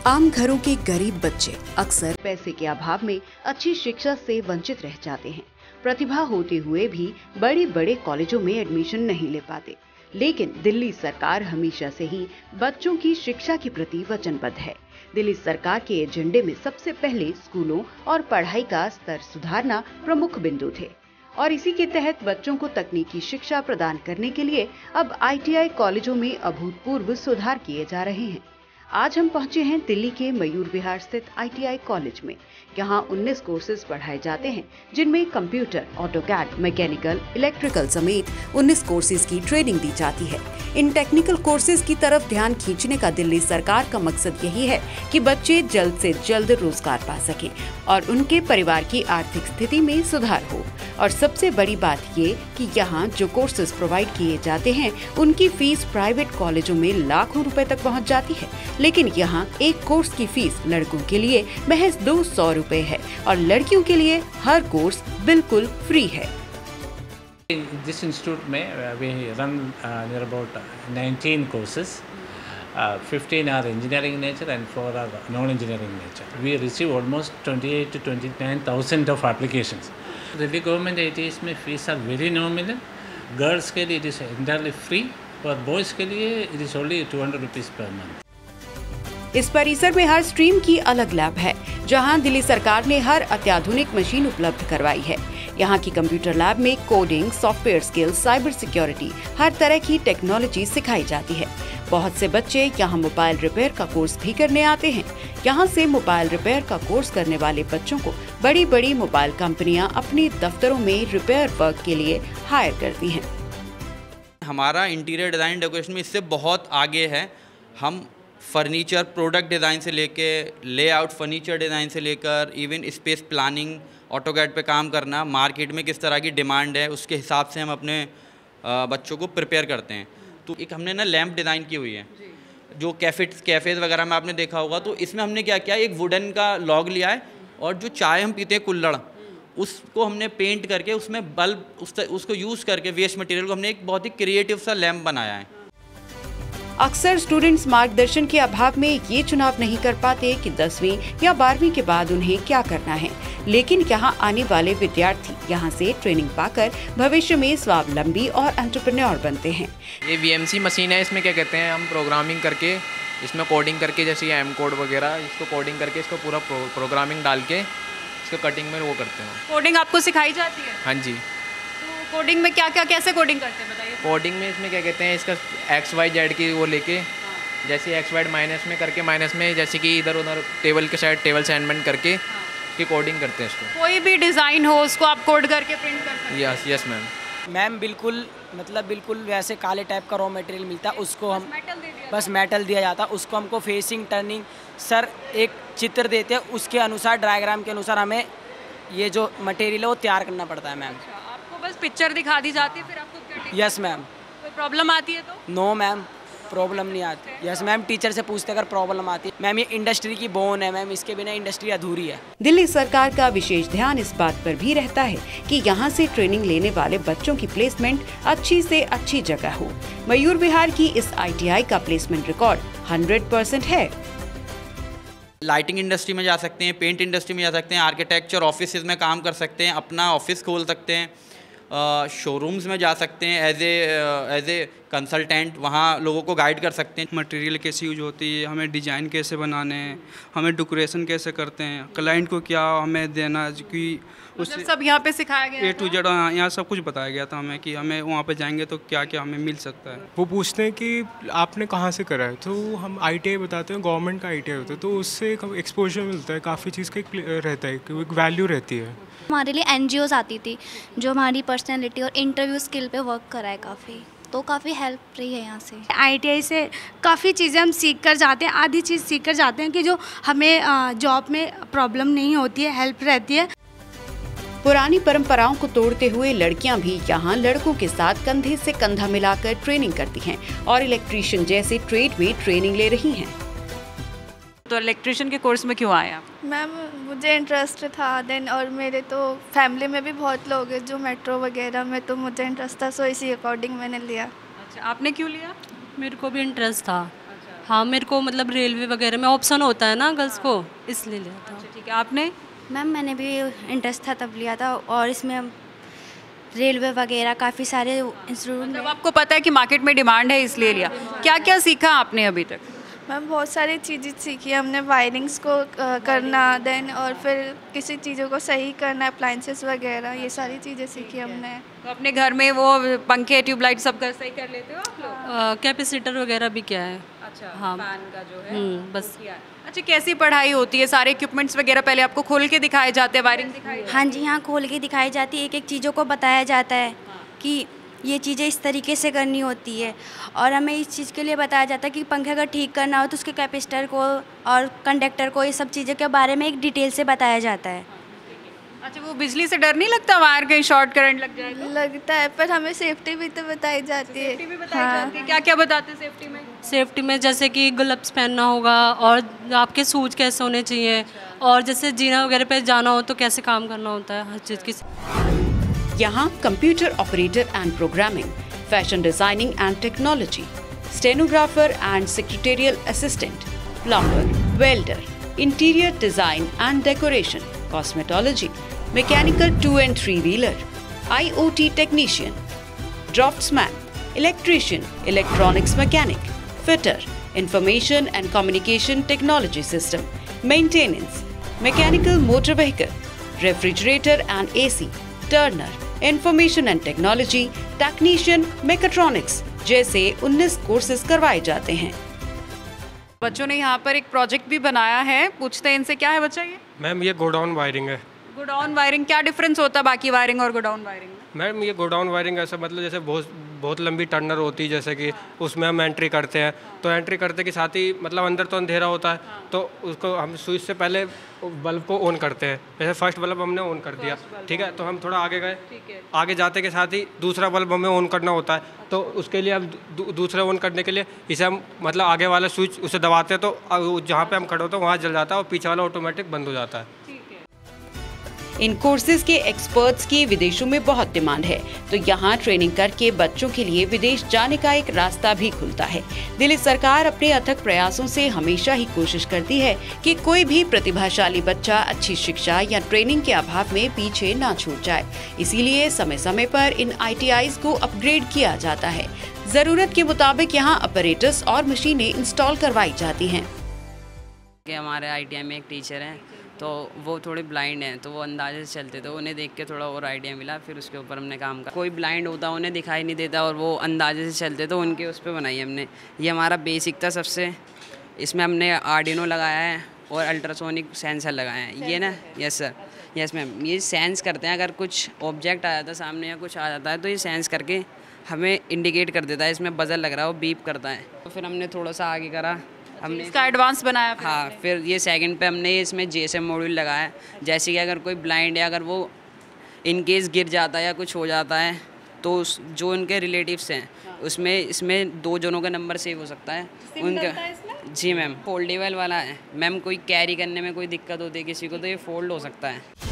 आम घरों के गरीब बच्चे अक्सर पैसे के अभाव में अच्छी शिक्षा से वंचित रह जाते हैं। प्रतिभा होते हुए भी बड़े बड़े कॉलेजों में एडमिशन नहीं ले पाते। लेकिन दिल्ली सरकार हमेशा से ही बच्चों की शिक्षा के प्रति वचनबद्ध है। दिल्ली सरकार के एजेंडे में सबसे पहले स्कूलों और पढ़ाई का स्तर सुधारना प्रमुख बिंदु थे और इसी के तहत बच्चों को तकनीकी शिक्षा प्रदान करने के लिए अब ITI कॉलेजों में अभूतपूर्व सुधार किए जा रहे हैं। आज हम पहुंचे हैं दिल्ली के मयूर विहार स्थित ITI कॉलेज में। यहाँ 19 कोर्सेज पढ़ाए जाते हैं, जिनमें कंप्यूटर, ऑटोकैड, मैकेनिकल, इलेक्ट्रिकल समेत 19 कोर्सेज की ट्रेनिंग दी जाती है। इन टेक्निकल कोर्सेज की तरफ ध्यान खींचने का दिल्ली सरकार का मकसद यही है कि बच्चे जल्द से जल्द रोजगार पा सकें और उनके परिवार की आर्थिक स्थिति में सुधार हो। और सबसे बड़ी बात ये कि यहाँ जो कोर्सेज प्रोवाइड किए जाते हैं, उनकी फीस प्राइवेट कॉलेजों में लाखों रुपए तक पहुँच जाती है, लेकिन यहाँ एक कोर्स की फीस लड़कों के लिए महज 200 रुपए है और लड़कियों के लिए हर कोर्स बिल्कुल फ्री है। In this institute we run near about 19 courses. 15 are engineering nature and 4 are non-engineering nature. We receive almost 28 to 29,000 of applications. Delhi government ITIs में fees are very nominal. Girls के लिए it is entirely free. For boys के लिए it is only 200 rupees per month. इस परिसर में हर stream की अलग लैब है, जहां दिल्ली सरकार ने हर अत्याधुनिक मशीन उपलब्ध करवाई है। यहाँ की कंप्यूटर लैब में coding, software skills, cyber security, हर तरह की टेक्नोलॉजी सिखाई जाती है। बहुत से बच्चे यहाँ मोबाइल रिपेयर का कोर्स भी करने आते हैं। यहाँ से मोबाइल रिपेयर का कोर्स करने वाले बच्चों को बड़ी बड़ी मोबाइल कंपनियाँ अपने दफ्तरों में रिपेयर वर्क के लिए हायर करती हैं। हमारा इंटीरियर डिज़ाइन डेकोरेशन में इससे बहुत आगे है। हम फर्नीचर प्रोडक्ट डिज़ाइन से लेके लेआउट फर्नीचर डिज़ाइन से लेकर इवन स्पेस प्लानिंग, ऑटोकैड पे काम करना, मार्केट में किस तरह की डिमांड है उसके हिसाब से हम अपने बच्चों को प्रिपेयर करते हैं। तो एक हमने ना लैंप डिज़ाइन की हुई है, जो कैफ़ेज़ वगैरह में आपने देखा होगा। तो इसमें हमने क्या किया, एक वुडन का लॉग लिया है और जो चाय हम पीते हैं कुल्हड़, उसको हमने पेंट करके उसमें बल्ब उसको यूज़ करके वेस्ट मटेरियल को हमने एक बहुत ही क्रिएटिव सा लैंप बनाया है। अक्सर स्टूडेंट्स मार्गदर्शन के अभाव में ये चुनाव नहीं कर पाते कि 10वीं या 12वीं के बाद उन्हें क्या करना है, लेकिन यहाँ आने वाले विद्यार्थी यहाँ से ट्रेनिंग पाकर भविष्य में स्वावलंबी और एंटरप्रेन्योर बनते हैं। ये VMC मशीन है, इसमें क्या कहते हैं, हम प्रोग्रामिंग करके इसमें कोडिंग करके, जैसे M कोड वगैरह, इसको कोडिंग करके इसको पूरा प्रोग्रामिंग डाल के इसको कटिंग में वो करते हैं। कोडिंग आपको सिखाई जाती है? हाँ जी। तो कोडिंग में क्या क्या कैसे कोडिंग करते हैं बताइए। कोडिंग में इसमें क्या कहते हैं, इसका XYZ की वो लेके, जैसे XY माइनस में करके, माइनस में जैसे कि इधर उधर टेबल के साइड टेबल असाइनमेंट करके इसकी कोडिंग करते हैं। इसको कोई भी डिज़ाइन हो उसको आप कोड करके प्रिंट कर सकते हैं? Yes ma'am. मैम बिल्कुल, मतलब बिल्कुल वैसे काले टाइप का रॉ मटेरियल मिलता है, उसको हम बस मेटल दिया जाता है, उसको हमको फेसिंग, टर्निंग, सर एक चित्र देते हैं, उसके अनुसार डायग्राम के अनुसार हमें ये जो मटेरियल है वो तैयार करना पड़ता है। मैम आपको बस पिक्चर दिखा दी जाती है, फिर आपको यस मैम। कोई प्रॉब्लम आती है तो? नो मैम, प्रॉब्लम नहीं आती। यस मैम, टीचर से पूछते अगर प्रॉब्लम आती है। मैम ये इंडस्ट्री की बोन है मैम, इसके बिना इंडस्ट्री अधूरी है। दिल्ली सरकार का विशेष ध्यान इस बात पर भी रहता है कि यहाँ से ट्रेनिंग लेने वाले बच्चों की प्लेसमेंट अच्छी से अच्छी जगह हो। मयूर विहार की इस ITI का प्लेसमेंट रिकॉर्ड 100% है। लाइटिंग इंडस्ट्री में जा सकते हैं, पेंट इंडस्ट्री में जा सकते हैं, आर्किटेक्चर ऑफिस में काम कर सकते हैं, अपना ऑफिस खोल सकते हैं, शोरूम्स में जा सकते हैं एज ए कंसल्टेंट, वहाँ लोगों को गाइड कर सकते हैं। मटेरियल कैसे यूज होती है, हमें डिज़ाइन कैसे बनाने हैं, हमें डेकोरेशन कैसे करते हैं, क्लाइंट को क्या हमें देना, कि उससे सब यहाँ पे सिखाया गया A to Z यहाँ सब कुछ बताया गया था हमें कि हमें वहाँ पे जाएंगे तो क्या क्या हमें मिल सकता है। वो पूछते हैं कि आपने कहाँ से करा है, तो हम ITI बताते हैं, गवर्नमेंट का ITI होता है, तो उससे एक एक्सपोजर मिलता है, काफ़ी चीज़ का एक रहता है, एक वैल्यू रहती है। हमारे लिए NGOs आती थी जो हमारी पर्सनैलिटी और इंटरव्यू स्किल पे वर्क कराए काफ़ी, तो काफ़ी हेल्प रही है यहाँ से। ITI से काफ़ी चीज़ें हम सीख कर जाते हैं, आधी चीज़ सीख कर जाते हैं कि जो हमें जॉब में प्रॉब्लम नहीं होती है, हेल्प रहती है। पुरानी परंपराओं को तोड़ते हुए लड़कियां भी यहाँ लड़कों के साथ कंधे से कंधा मिलाकर ट्रेनिंग करती हैं और इलेक्ट्रीशियन जैसे ट्रेड में ट्रेनिंग ले रही हैं। तो इलेक्ट्रीशियन के कोर्स में क्यों आए आप? मैम मुझे इंटरेस्ट था देन, और मेरे तो फैमिली में भी बहुत लोग हैं जो मेट्रो वगैरह में, तो मुझे इंटरेस्ट था, सो इसी अकॉर्डिंग मैंने लिया। अच्छा, आपने क्यों लिया? मेरे को भी इंटरेस्ट था। हाँ, मेरे को मतलब रेलवे वगैरह में ऑप्शन होता है ना गर्ल्स को, इसलिए लिया था। ठीक है, आपने? मैम मैंने भी इंटरेस्ट था तब लिया था, और इसमें रेलवे वगैरह काफ़ी सारे इंस्टीट्यूट मतलब आपको पता है कि मार्केट में डिमांड है इसलिए लिया। क्या क्या सीखा आपने अभी तक? मैम बहुत सारी चीज़ें सीखी हमने, वायरिंग्स को करना, देन और फिर किसी चीज़ों को सही करना, अप्लाइंसेस वगैरह, ये सारी चीज़ें सीखी हमने। तो अपने घर में वो पंखे ट्यूबलाइट सब कर सही कर लेते हो आप लोग? कैपेसिटर वगैरह भी क्या है। अच्छा, हाँ, फैन का जो है बस। अच्छा, कैसी पढ़ाई होती है? सारे इक्विपमेंट्स वगैरह पहले आपको खोल के दिखाए जाते हैं, वायरिंग दिखाई? हाँ जी, हाँ खोल के दिखाई जाती है, एक एक चीज़ों को बताया जाता है कि ये चीज़ें इस तरीके से करनी होती है, और हमें इस चीज़ के लिए बताया जाता है कि पंखे अगर ठीक करना हो तो उसके कैपेसिटर को और कंडक्टर को, ये सब चीज़ों के बारे में एक डिटेल से बताया जाता है। अच्छा, वो बिजली से डर नहीं लगता, वायर कहीं शॉर्ट करंट लग जाएगा? लगता है, पर हमें सेफ्टी भी तो बताई जाती है। सेफ्टी भी बताई जाती है? क्या क्या बताते हैं सेफ्टी में? सेफ्टी में जैसे कि ग्लव्स पहनना होगा, और आपके शूज कैसे होने चाहिए, और जैसे जीना वगैरह पे जाना हो तो कैसे काम करना होता है, हर चीज़ की। यहाँ computer operator and programming, fashion designing and technology, stenographer and secretarial assistant, plumber, welder, interior design and decoration, cosmetology, mechanical 2 and 3 wheeler, IoT technician, draughtsman, electrician, electronics mechanic, fitter, information and communication technology system, maintenance, mechanical motor vehicle, refrigerator and AC, Turner, information and technology, technician, mechatronics जैसे 19 courses करवाए जाते हैं। बच्चों ने यहाँ पर एक project भी बनाया है, पूछते हैं इनसे, क्या है बच्चा ये? मैम ये गोडाउन वायरिंग है। गोडाउन वायरिंग, क्या डिफरेंस होता है बाकी वायरिंग और गोडाउन वायरिंग में? मैम ये गोडाउन वायरिंग ऐसा मतलब जैसे बहुत लंबी टर्नर होती है, जैसे कि उसमें हम एंट्री करते हैं, तो एंट्री करते के साथ ही मतलब अंदर तो अंधेरा होता है, तो उसको हम स्विच से पहले बल्ब को ऑन करते हैं। जैसे फर्स्ट बल्ब हमने ऑन कर दिया, ठीक है, तो हम थोड़ा आगे गए, आगे जाते के साथ ही दूसरा बल्ब हमें ऑन करना होता है, तो उसके लिए हम दूसरा ऑन करने के लिए इसे हम मतलब आगे वाला स्विच उसे दबाते हैं, तो जहाँ पे हम खड़े होते हैं वहाँ जल जाता है और पीछे वाला ऑटोमेटिक बंद हो जाता है। इन कोर्सेज के एक्सपर्ट्स की विदेशों में बहुत डिमांड है, तो यहाँ ट्रेनिंग करके बच्चों के लिए विदेश जाने का एक रास्ता भी खुलता है। दिल्ली सरकार अपने अथक प्रयासों से हमेशा ही कोशिश करती है कि कोई भी प्रतिभाशाली बच्चा अच्छी शिक्षा या ट्रेनिंग के अभाव में पीछे ना छूट जाए। इसीलिए समय समय पर इन ITIs को अपग्रेड किया जाता है। जरूरत के मुताबिक यहाँ ऑपरेटर्स और मशीनें इंस्टॉल करवाई जाती हैं। हमारे ITI में एक टीचर हैं, तो वो थोड़े ब्लाइंड हैं, तो वो अंदाजे से चलते थे, उन्हें देख के थोड़ा और आइडिया मिला, फिर उसके ऊपर हमने काम किया। कोई ब्लाइंड होता उन्हें दिखाई नहीं देता और वो अंदाजे से चलते, तो उनके उस पर बनाई हमने। ये हमारा बेसिक था सबसे। इसमें हमने आर्डिनो लगाया है और अल्ट्रासोनिक सेंसर लगाए हैं। ये ना, यस सर, यस मैम, ये सेंस करते हैं, अगर कुछ ऑब्जेक्ट आ जाता है सामने या कुछ आ जाता है तो ये सेंस करके हमें इंडिकेट कर देता है, इसमें बजर लग रहा है, वो बीप करता है। तो फिर हमने थोड़ा सा आगे करा, हमने इसका एडवांस बनाया। हाँ, फिर ये सेकंड पे हमने इसमें GSM मॉड्यूल लगाया, जैसे कि अगर कोई ब्लाइंड है, अगर वो इन केस गिर जाता है या कुछ हो जाता है, तो जो उनके रिलेटिव्स हैं उसमें इसमें 2 जनों का नंबर सेव हो सकता है उनका। जी मैम, फोल्डेबल वाला है मैम, कोई कैरी करने में कोई दिक्कत होती है किसी को तो ये फोल्ड हो सकता है।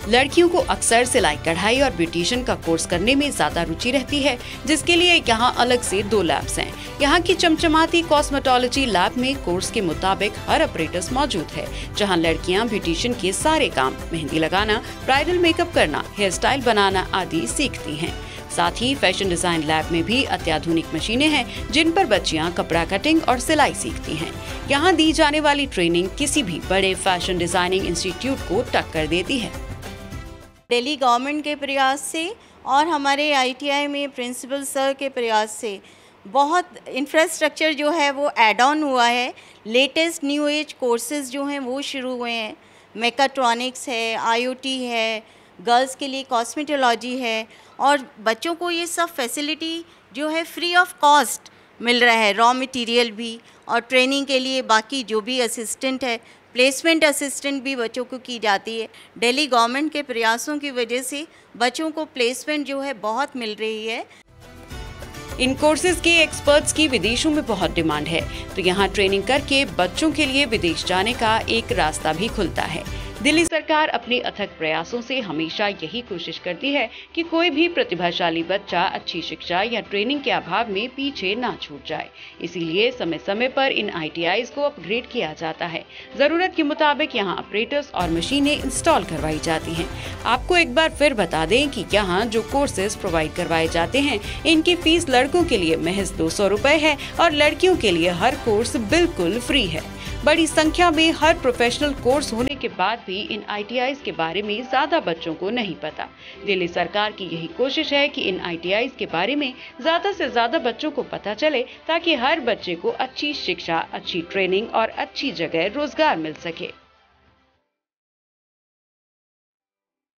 लड़कियों को अक्सर सिलाई कढ़ाई और ब्यूटिशियन का कोर्स करने में ज्यादा रुचि रहती है, जिसके लिए यहाँ अलग से 2 लैब्स हैं। यहाँ की चमचमाती कॉस्मेटोलॉजी लैब में कोर्स के मुताबिक हर ऑपरेटर्स मौजूद है, जहाँ लड़कियाँ ब्यूटिशियन के सारे काम, मेहंदी लगाना, ब्राइडल मेकअप करना, हेयर स्टाइल बनाना आदि सीखती हैं। साथ ही फैशन डिजाइन लैब में भी अत्याधुनिक मशीनें हैं, जिन पर बच्चियां कपड़ा कटिंग और सिलाई सीखती हैं। यहाँ दी जाने वाली ट्रेनिंग किसी भी बड़े फैशन डिजाइनिंग इंस्टीट्यूट को टक्कर देती है। दिल्ली गवर्नमेंट के प्रयास से और हमारे ITI में प्रिंसिपल सर के प्रयास से बहुत इंफ्रास्ट्रक्चर जो है वो ऐड ऑन हुआ है। लेटेस्ट न्यू एज कोर्सेज जो हैं वो शुरू हुए हैं। मेकाट्रॉनिक्स है, IoT है, गर्ल्स के लिए कॉस्मेटोलॉजी है, और बच्चों को ये सब फैसिलिटी जो है फ्री ऑफ कॉस्ट मिल रहा है। रॉ मटेरियल भी और ट्रेनिंग के लिए बाकी जो भी असिस्टेंट है प्लेसमेंट असिस्टेंट भी बच्चों को की जाती है। दिल्ली गवर्नमेंट के प्रयासों की वजह से बच्चों को प्लेसमेंट जो है बहुत मिल रही है। इन कोर्सेज के एक्सपर्ट्स की विदेशों में बहुत डिमांड है, तो यहाँ ट्रेनिंग करके बच्चों के लिए विदेश जाने का एक रास्ता भी खुलता है। दिल्ली सरकार अपने अथक प्रयासों से हमेशा यही कोशिश करती है कि कोई भी प्रतिभाशाली बच्चा अच्छी शिक्षा या ट्रेनिंग के अभाव में पीछे ना छूट जाए। इसीलिए समय समय पर इन ITIs को अपग्रेड किया जाता है। जरूरत के मुताबिक यहाँ ऑपरेटर्स और मशीनें इंस्टॉल करवाई जाती हैं। आपको एक बार फिर बता दें कि यहाँ जो कोर्सेज प्रोवाइड करवाए जाते हैं, इनकी फीस लड़कों के लिए महज 200 रुपए है और लड़कियों के लिए हर कोर्स बिल्कुल फ्री है। बड़ी संख्या में हर प्रोफेशनल कोर्स होने के बाद भी इन ITIs के बारे में ज्यादा बच्चों को नहीं पता। दिल्ली सरकार की यही कोशिश है कि इन ITIs के बारे में ज्यादा से ज्यादा बच्चों को पता चले, ताकि हर बच्चे को अच्छी शिक्षा, अच्छी ट्रेनिंग और अच्छी जगह रोजगार मिल सके।